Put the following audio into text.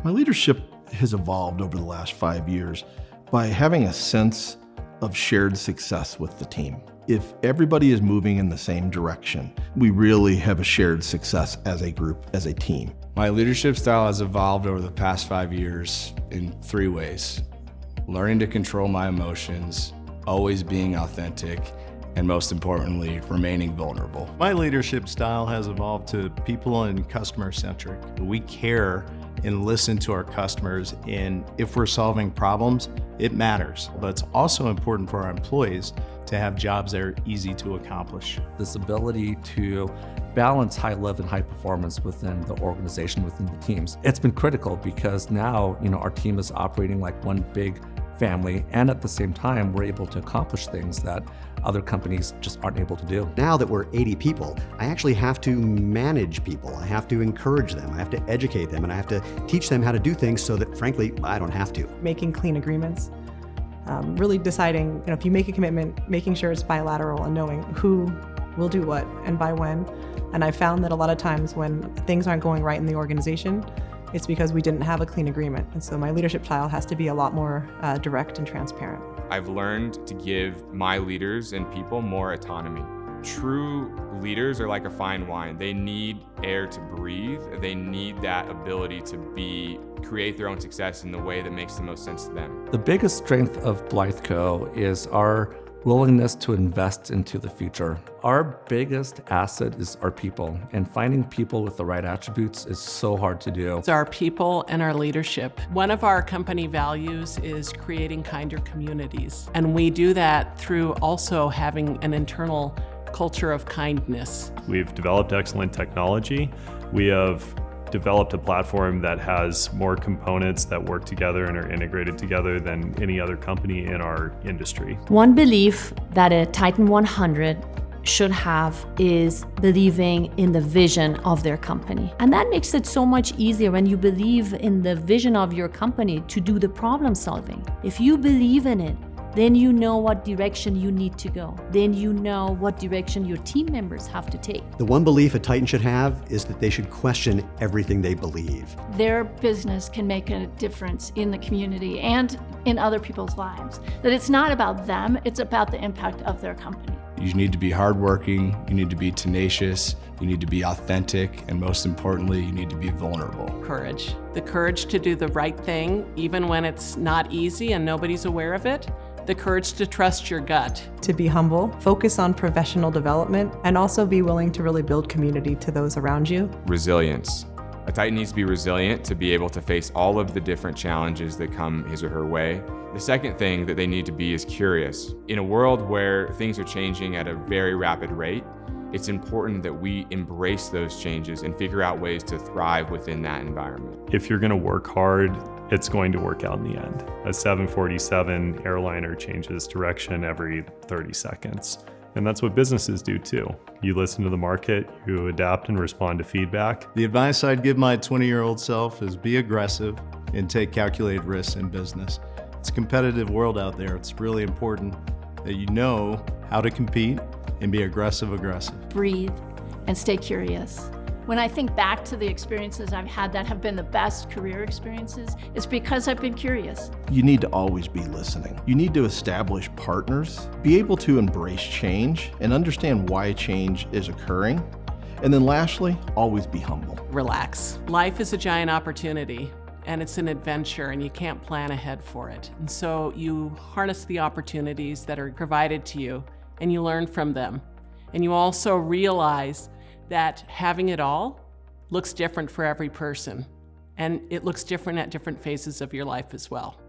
My leadership has evolved over the last 5 years by having a sense of shared success with the team. If everybody is moving in the same direction, we really have a shared success as a group, as a team. My leadership style has evolved over the past 5 years in 3 ways. Learning to control my emotions, always being authentic, and most importantly, remaining vulnerable. My leadership style has evolved to people and customer-centric. We care and listen to our customers, and if we're solving problems, it matters. But it's also important for our employees to have jobs that are easy to accomplish. This ability to balance high love and high performance within the organization, within the teams. It's been critical because now, our team is operating like one big family, and at the same time, we're able to accomplish things that other companies just aren't able to do. Now that we're 80 people, I actually have to manage people. I have to encourage them. I have to educate them, and I have to teach them how to do things so that, frankly, I don't have to. Making clean agreements, really deciding, if you make a commitment, making sure it's bilateral and knowing who will do what and by when. And I found that a lot of times when things aren't going right in the organization, it's because we didn't have a clean agreement. And so my leadership style has to be a lot more direct and transparent. I've learned to give my leaders and people more autonomy. True leaders are like a fine wine. They need air to breathe. They need that ability to create their own success in the way that makes the most sense to them. The biggest strength of Blythe Co. is our willingness to invest into the future. Our biggest asset is our people, and finding people with the right attributes is so hard to do. It's our people and our leadership. One of our company values is creating kinder communities, and we do that through also having an internal culture of kindness. We've developed excellent technology. We have developed a platform that has more components that work together and are integrated together than any other company in our industry. One belief that a Titan 100 should have is believing in the vision of their company. And that makes it so much easier when you believe in the vision of your company to do the problem solving. If you believe in it, then you know what direction you need to go. Then you know what direction your team members have to take. The one belief a Titan should have is that they should question everything they believe. Their business can make a difference in the community and in other people's lives. That it's not about them, it's about the impact of their company. You need to be hardworking, you need to be tenacious, you need to be authentic, and most importantly, you need to be vulnerable. Courage. The courage to do the right thing, even when it's not easy and nobody's aware of it. The courage to trust your gut. To be humble, focus on professional development, and also be willing to really build community to those around you. Resilience. A Titan needs to be resilient to be able to face all of the different challenges that come his or her way. The second thing that they need to be is curious. In a world where things are changing at a very rapid rate, it's important that we embrace those changes and figure out ways to thrive within that environment. If you're going to work hard, it's going to work out in the end. A 747 airliner changes direction every 30 seconds. And that's what businesses do too. You listen to the market, you adapt and respond to feedback. The advice I'd give my 20-year-old self is be aggressive and take calculated risks in business. It's a competitive world out there. It's really important that you know how to compete and be aggressive. Breathe and stay curious. When I think back to the experiences I've had that have been the best career experiences, it's because I've been curious. You need to always be listening. You need to establish partners, be able to embrace change and understand why change is occurring. And then lastly, always be humble. Relax. Life is a giant opportunity, and it's an adventure, and you can't plan ahead for it. And so you harness the opportunities that are provided to you, and you learn from them. And you also realize that having it all looks different for every person, and it looks different at different phases of your life as well.